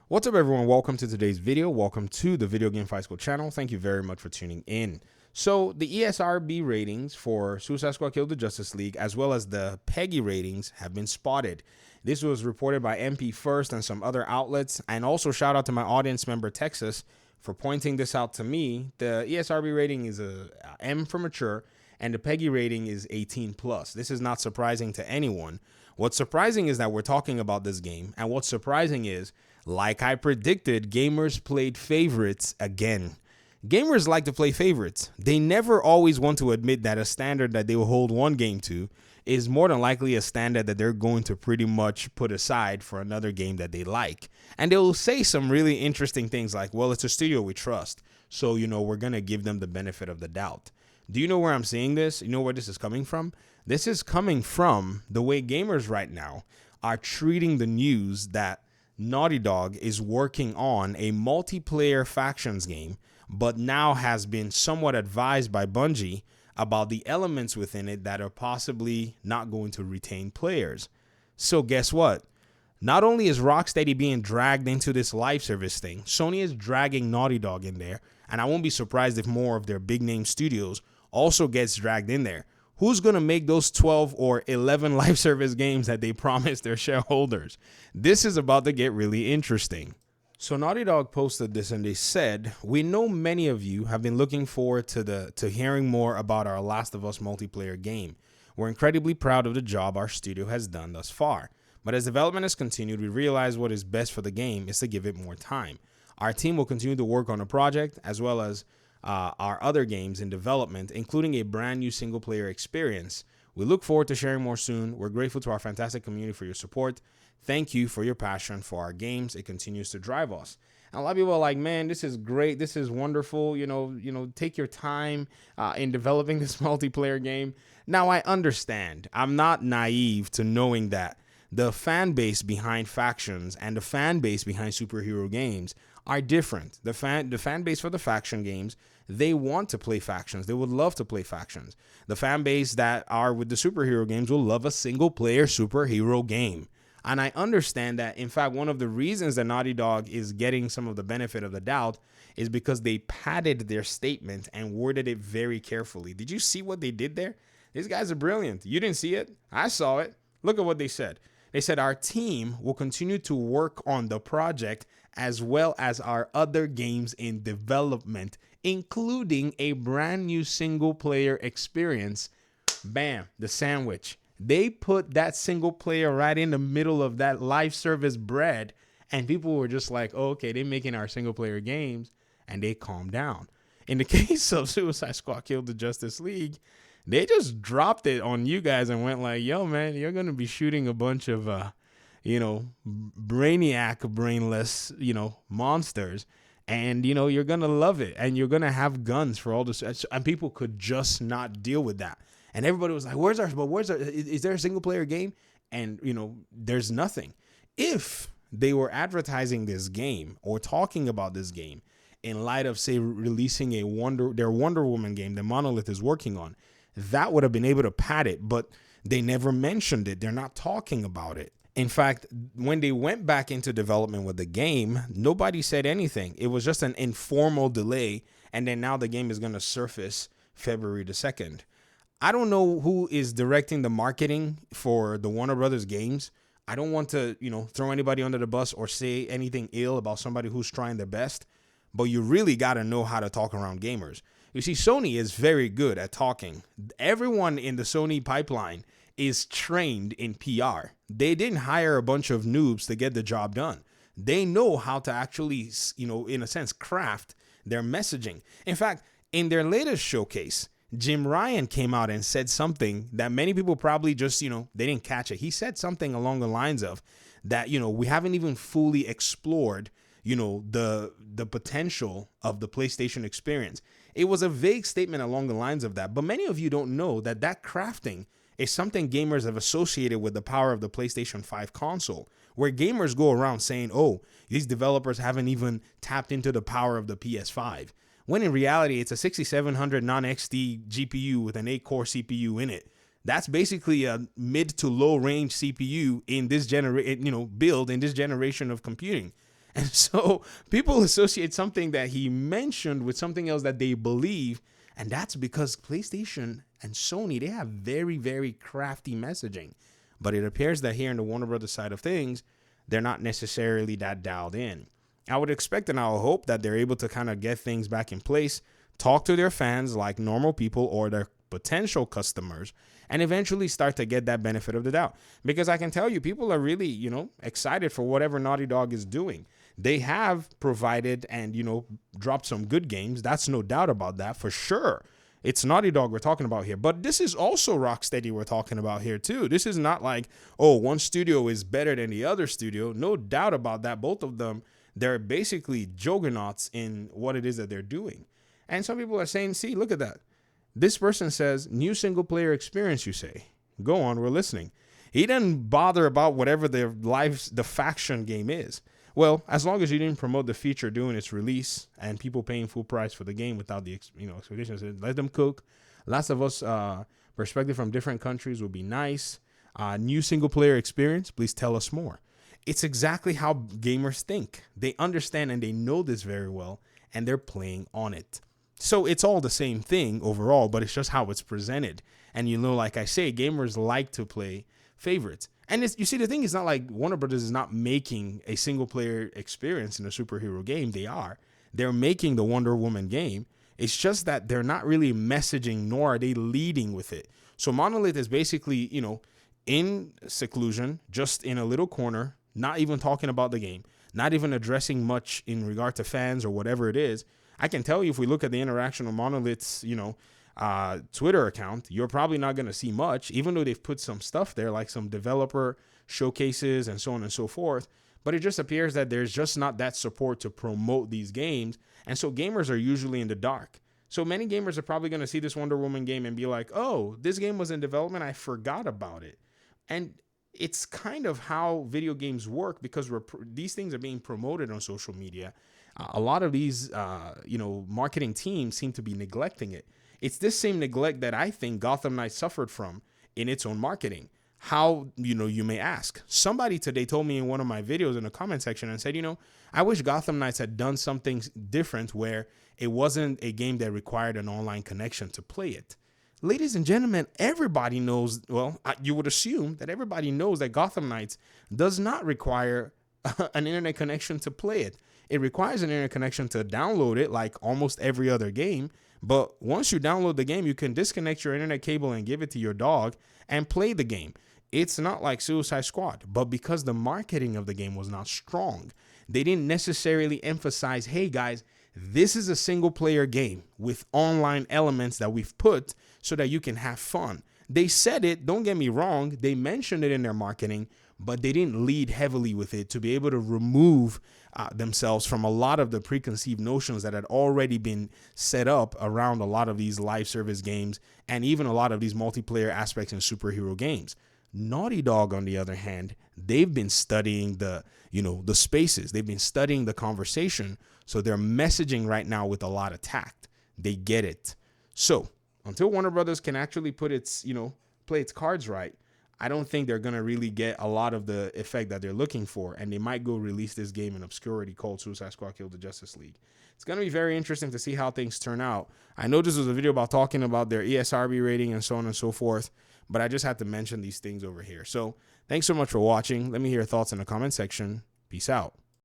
What's up, everyone? Welcome to today's video. Welcome to the Video Game Fight School channel. Thank you very much for tuning in. So the ESRB ratings for Suicide Squad Kill the Justice League, as well as the PEGI ratings, have been spotted. This was reported by MP First and some other outlets. And also shout out to my audience member, Texas, for pointing this out to me. The ESRB rating is a M for mature, and the PEGI rating is 18 plus. This is not surprising to anyone. What's surprising is that we're talking about this game, and what's surprising is, like I predicted, gamers played favorites again. Gamers like to play favorites. They never always want to admit that a standard that they will hold one game to is more than likely a standard that they're going to pretty much put aside for another game that they like. And they'll say some really interesting things like, well, it's a studio we trust, so, we're going to give them the benefit of the doubt. Do you know where I'm seeing this? You know where this is coming from? This is coming from the way gamers right now are treating the news that Naughty Dog is working on a multiplayer factions game, but now has been somewhat advised by Bungie about the elements within it that are possibly not going to retain players. So guess what? Not only is Rocksteady being dragged into this live service thing, Sony is dragging Naughty Dog in there, and I won't be surprised if more of their big name studios also gets dragged in there. Who's going to make those 12 or 11 live service games that they promised their shareholders? This is about to get really interesting. So Naughty Dog posted this and they said, "We know many of you have been looking forward to hearing more about our Last of Us multiplayer game. We're incredibly proud of the job our studio has done thus far. But as development has continued, we realize what is best for the game is to give it more time. Our team will continue to work on the project as well as our other games in development, including a brand new single player experience. We look forward to sharing more soon. We're grateful to our fantastic community for your support. Thank you for your passion for our games. It continues to drive us." And a lot of people are like, "Man, this is great. This is wonderful. Take your time in developing this multiplayer game." Now, I understand. I'm not naive to knowing that the fan base behind factions and the fan base behind superhero games are different. The fan base for the faction games, they want to play factions. They would love to play factions. The fan base that are with the superhero games will love a single player superhero game. And I understand that. In fact, one of the reasons that Naughty Dog is getting some of the benefit of the doubt is because they padded their statement and worded it very carefully. Did you see what they did there? These guys are brilliant. You didn't see it? I saw it. Look at what they said. They said, "Our team will continue to work on the project as well as our other games in development, including a brand new single player experience." Bam, the sandwich. They put that single player right in the middle of that live service bread, and people were just like, "Oh, okay, they're making our single player games," and they calmed down. In the case of Suicide Squad Kill the Justice League, they just dropped it on you guys and went like, "Yo, man, you're going to be shooting a bunch of, brainiac, brainless, monsters. And, you're going to love it. And you're going to have guns for all this." And people could just not deal with that. And everybody was like, where's our, is there a single player game? And, there's nothing. If they were advertising this game or talking about this game in light of, say, releasing their Wonder Woman game that Monolith is working on, that would have been able to pad it, but they never mentioned it. They're not talking about it. In fact, when they went back into development with the game, nobody said anything. It was just an informal delay, and then now the game is going to surface February the 2nd. I don't know who is directing the marketing for the Warner Brothers games. I don't want to, throw anybody under the bus or say anything ill about somebody who's trying their best, but you really got to know how to talk around gamers. You see, Sony is very good at talking. Everyone in the Sony pipeline is trained in PR. They didn't hire a bunch of noobs to get the job done. They know how to actually, in a sense, craft their messaging. In fact, in their latest showcase, Jim Ryan came out and said something that many people probably just, they didn't catch it. He said something along the lines of that, we haven't even fully explored, the potential of the PlayStation experience. It was a vague statement along the lines of that. But many of you don't know that crafting is something gamers have associated with the power of the PlayStation 5 console, where gamers go around saying, "Oh, these developers haven't even tapped into the power of the PS5. When in reality, it's a 6700 non-XT GPU with an 8-core CPU in it. That's basically a mid to low range CPU in this build in this generation of computing. And so people associate something that he mentioned with something else that they believe. And that's because PlayStation and Sony, they have very, very crafty messaging. But it appears that here in the Warner Brothers side of things, they're not necessarily that dialed in. I would expect and I would hope that they're able to kind of get things back in place, talk to their fans like normal people or their potential customers, and eventually start to get that benefit of the doubt. Because I can tell you, people are really, excited for whatever Naughty Dog is doing. They have provided and, dropped some good games. That's no doubt about that for sure. It's Naughty Dog we're talking about here. But this is also Rocksteady we're talking about here too. This is not like, oh, one studio is better than the other studio. No doubt about that. Both of them, they're basically juggernauts in what it is that they're doing. And some people are saying, see, look at that. This person says, new single player experience, you say. Go on, we're listening. He didn't bother about whatever the faction game is. Well, as long as you didn't promote the feature during its release and people paying full price for the game without the expectations, let them cook. Last of Us perspective from different countries would be nice. New single player experience, please tell us more. It's exactly how gamers think. They understand and they know this very well, and they're playing on it. So it's all the same thing overall, but it's just how it's presented. And like I say, gamers like to play favorites. And you see, the thing is not like Warner Brothers is not making a single player experience in a superhero game. They are. They're making the Wonder Woman game. It's just that they're not really messaging, nor are they leading with it. So Monolith is basically, in seclusion, just in a little corner, not even talking about the game, not even addressing much in regard to fans or whatever it is. I can tell you, if we look at the interaction of Monolith's, Twitter account, you're probably not going to see much, even though they've put some stuff there, like some developer showcases and so on and so forth. But it just appears that there's just not that support to promote these games. And so gamers are usually in the dark. So many gamers are probably going to see this Wonder Woman game and be like, oh, this game was in development. I forgot about it. And it's kind of how video games work, because these things are being promoted on social media. A lot of these, marketing teams seem to be neglecting it. It's this same neglect that I think Gotham Knights suffered from in its own marketing. How, you may ask. Somebody today told me in one of my videos in the comment section and said, I wish Gotham Knights had done something different where it wasn't a game that required an online connection to play it. Ladies and gentlemen, everybody knows, you would assume that everybody knows that Gotham Knights does not require an internet connection to play it. It requires an internet connection to download it, like almost every other game. But once you download the game, you can disconnect your internet cable and give it to your dog and play the game. It's not like Suicide Squad, but because the marketing of the game was not strong, they didn't necessarily emphasize, hey guys, this is a single player game with online elements that we've put so that you can have fun. They said it, don't get me wrong, they mentioned it in their marketing, but they didn't lead heavily with it to be able to remove themselves from a lot of the preconceived notions that had already been set up around a lot of these live service games and even a lot of these multiplayer aspects in superhero games. Naughty Dog, on the other hand, they've been studying the spaces. They've been studying the conversation. So they're messaging right now with a lot of tact. They get it. So until Warner Brothers can actually put play its cards right, I don't think they're going to really get a lot of the effect that they're looking for. And they might go release this game in obscurity called Suicide Squad Kill the Justice League. It's going to be very interesting to see how things turn out. I know this was a video about talking about their ESRB rating and so on and so forth, but I just had to mention these things over here. So thanks so much for watching. Let me hear your thoughts in the comment section. Peace out.